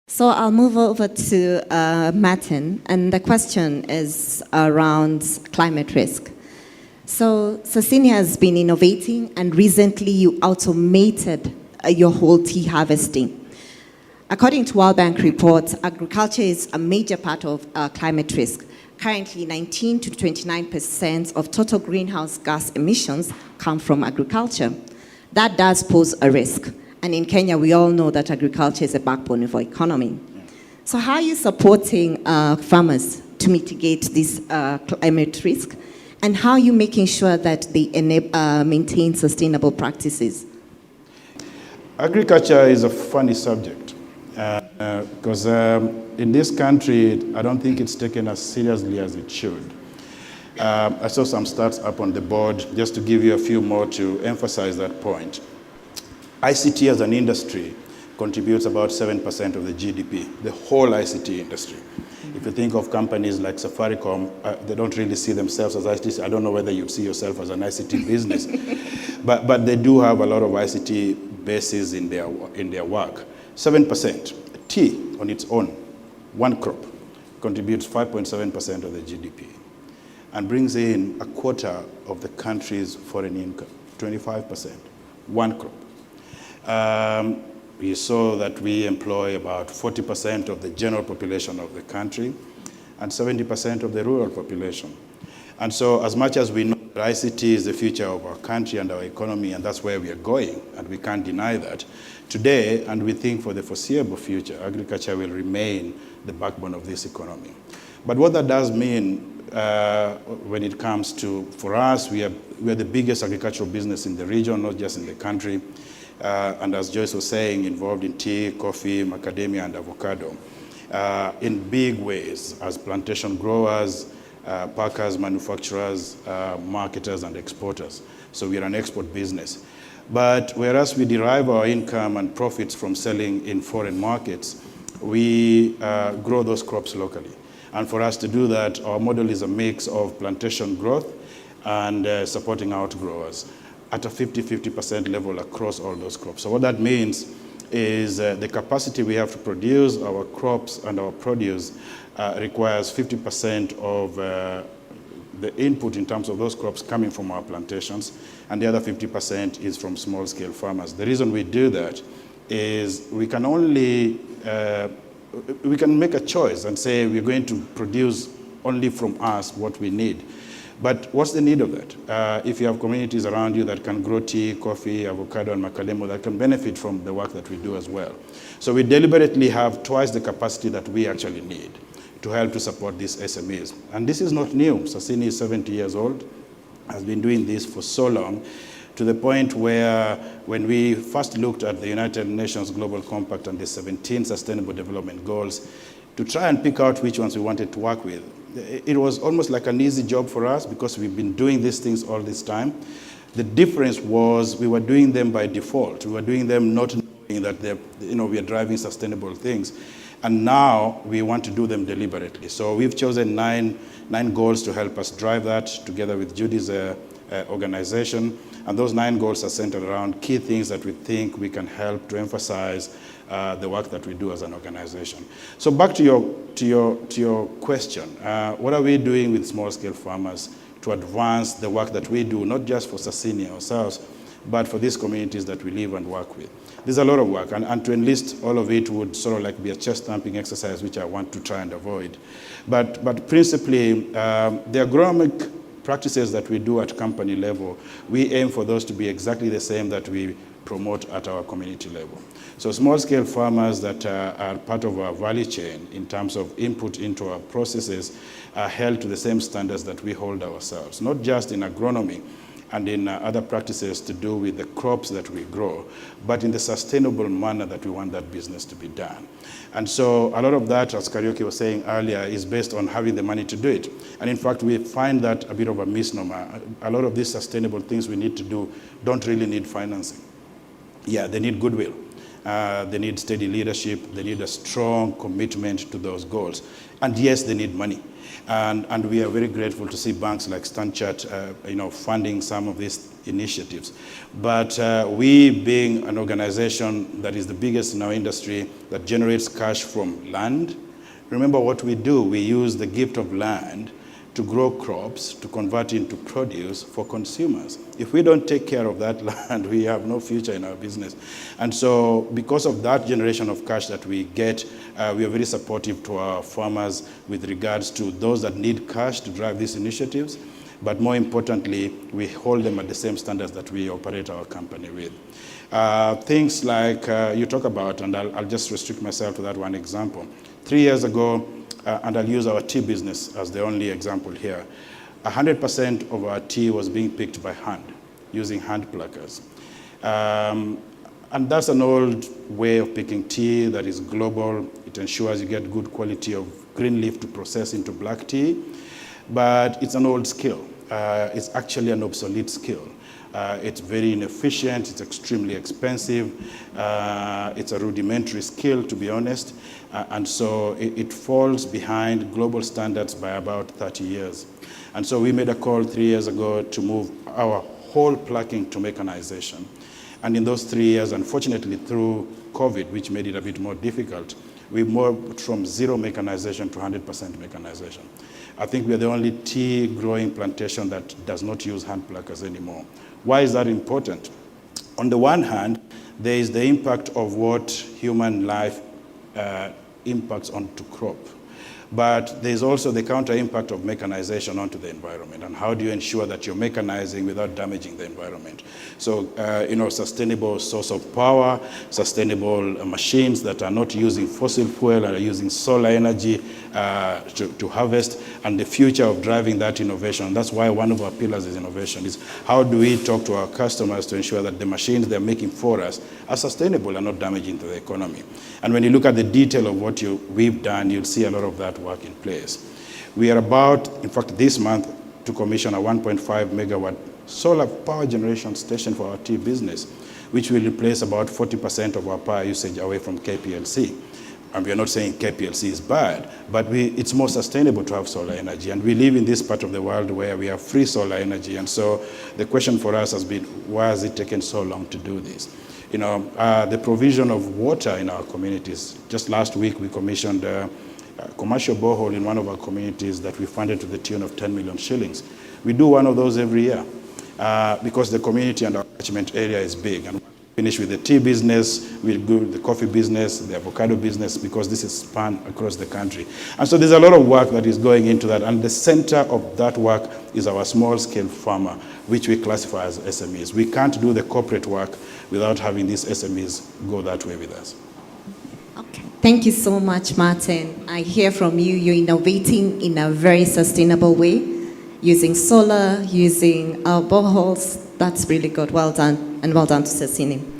So I'll move over to Martin, and the question is around climate risk. So Sasini has been innovating, and recently you automated your whole tea harvesting. According to World Bank reports, agriculture is a major part of climate risk. Currently, 19 to 29% of total greenhouse gas emissions come from agriculture. That does pose a risk. And in Kenya, we all know that agriculture is a backbone of our economy. So how are you supporting farmers to mitigate this climate risk? And how are you making sure that they maintain sustainable practices? Agriculture is a funny subject because in this country, I don't think it's taken as seriously as it should. I saw some stats up on the board, just to give you a few more to emphasize that point. ICT as an industry contributes about 7% of the GDP, the whole ICT industry. If you think of companies like Safaricom, they don't really see themselves as ICT. I don't know whether you'd see yourself as an ICT business, but they do have a lot of ICT bases in their work. 7%. Tea on its own, one crop, contributes 5.7% of the GDP and brings in a quarter of the country's foreign income, 25%, one crop. We saw that we employ about 40% of the general population of the country and 70% of the rural population. And so as much as we know that ICT is the future of our country and our economy, and that's where we are going, and we can't deny that, today, and we think for the foreseeable future, agriculture will remain the backbone of this economy. But what that does mean when it comes to, for us, we are the biggest agricultural business in the region, not just in the country. And as Joyce was saying, involved in tea, coffee, macadamia, and avocado in big ways as plantation growers, packers, manufacturers, marketers, and exporters. So we are an export business. But whereas we derive our income and profits from selling in foreign markets, we grow those crops locally. And for us to do that, our model is a mix of plantation growth and supporting outgrowers at a 50% level across all those crops. So what that means is the capacity we have to produce our crops and our produce requires 50% of the input in terms of those crops coming from our plantations, and the other 50% is from small-scale farmers. The reason we do that is we can make a choice and say we're going to produce only from us what we need. But what's the need of that? If you have communities around you that can grow tea, coffee, avocado, and macadamia, that can benefit from the work that we do as well. So we deliberately have twice the capacity that we actually need to help to support these SMEs. And this is not new. Sasini is 70 years old, has been doing this for so long, to the point where when we first looked at the United Nations Global Compact and the 17 Sustainable Development Goals, to try and pick out which ones we wanted to work with, it was almost like an easy job for us because we've been doing these things all this time. The difference was we were doing them by default. We were doing them not knowing that we are driving sustainable things. And now we want to do them deliberately. So we've chosen nine goals to help us drive that together with Judy's organization. And those 9 goals are centered around key things that we think we can help to emphasize the work that we do as an organization. So back to your question, what are we doing with small-scale farmers to advance the work that we do, not just for Sasini ourselves, but for these communities that we live and work with? There's a lot of work, and to enlist all of it would sort of like be a chest-thumping exercise, which I want to try and avoid. But principally, the agronomic practices that we do at company level, we aim for those to be exactly the same that we promote at our community level. So small-scale farmers that are part of our value chain in terms of input into our processes are held to the same standards that we hold ourselves, not just in agronomy and in other practices to do with the crops that we grow, but in the sustainable manner that we want that business to be done. And so a lot of that, as Karaoke was saying earlier, is based on having the money to do it. And in fact, we find that a bit of a misnomer. A lot of these sustainable things we need to do don't really need financing. Yeah, they need goodwill. They need steady leadership. They need a strong commitment to those goals. And yes, they need money. And we are very grateful to see banks like Stanchart, funding some of these initiatives. But we, being an organization that is the biggest in our industry, that generates cash from land, remember what we do. We use the gift of land to grow crops, to convert into produce for consumers. If we don't take care of that land, we have no future in our business. And so because of that generation of cash that we get, we are very supportive to our farmers with regards to those that need cash to drive these initiatives. But more importantly, we hold them at the same standards that we operate our company with. Things like you talk about, and I'll just restrict myself to that one example. 3 years ago, and I'll use our tea business as the only example here, 100% of our tea was being picked by hand, using hand pluckers. And that's an old way of picking tea that is global. It ensures you get good quality of green leaf to process into black tea. But it's an old skill. It's actually an obsolete skill. It's very inefficient, it's extremely expensive, it's a rudimentary skill, to be honest, and so it falls behind global standards by about 30 years. And so we made a call 3 years ago to move our whole plucking to mechanization. And in those 3 years, unfortunately, through COVID, which made it a bit more difficult, we moved from 0 mechanization to 100% mechanization. I think we are the only tea growing plantation that does not use hand pluckers anymore. Why is that important? On the one hand, there is the impact of what human life impacts onto crop. But there's also the counter impact of mechanization onto the environment. And how do you ensure that you're mechanizing without damaging the environment? So, sustainable source of power, sustainable machines that are not using fossil fuel and are using solar energy to harvest, and the future of driving that innovation. That's why one of our pillars is innovation, is how do we talk to our customers to ensure that the machines they're making for us are sustainable and not damaging to the economy. And when you look at the detail of what we've done, you'll see a lot of that work in place. We are about, in fact, this month, to commission a 1.5 megawatt solar power generation station for our tea business, which will replace about 40% of our power usage away from KPLC. And we are not saying KPLC is bad, but it's more sustainable to have solar energy. And we live in this part of the world where we have free solar energy. And so the question for us has been, why has it taken so long to do this? The provision of water in our communities. Just last week, we commissioned a commercial borehole in one of our communities that we funded to the tune of 10 million shillings. We do one of those every year because the community and our catchment area is big. And we finish with the tea business, we'll do the coffee business, the avocado business, because this is spanned across the country. And so there's a lot of work that is going into that. And the center of that work is our small-scale farmer, which we classify as SMEs. We can't do the corporate work without having these SMEs go that way with us. Okay. Thank you so much, Martin. I hear from you, you're innovating in a very sustainable way, using solar, using boreholes. That's really good. Well done, and well done to Sasini.